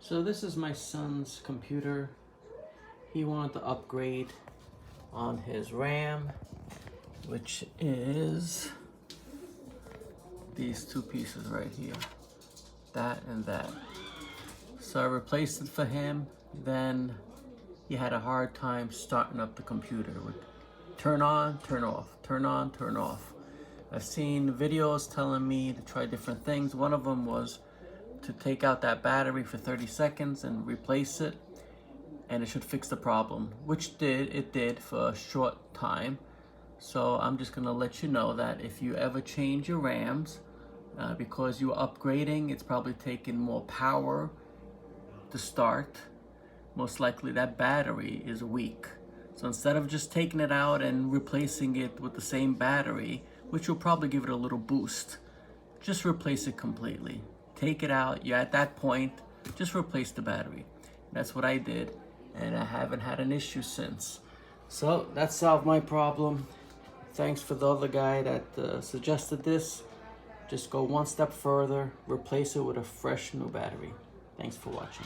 So this is my son's computer. He wanted to upgrade on his RAM, which is these two pieces right here, that and that. So I replaced it for him. Then he had a hard time starting up the computer. It would turn on, turn off, turn on, turn off. I've seen videos telling me to try different things. One of them was to take out that battery for 30 seconds and replace it, and it should fix the problem, which it did for a short time. So I'm just gonna let you know that if you ever change your RAMs, because you're upgrading, it's probably taking more power to start. Most likely that battery is weak. So instead of just taking it out and replacing it with the same battery, which will probably give it a little boost, just replace it completely. Take it out, you're at that point, just replace the battery. That's what I did, and I haven't had an issue since. So that solved my problem. Thanks for the other guy that suggested this. Just go one step further, replace it with a fresh new battery. Thanks for watching.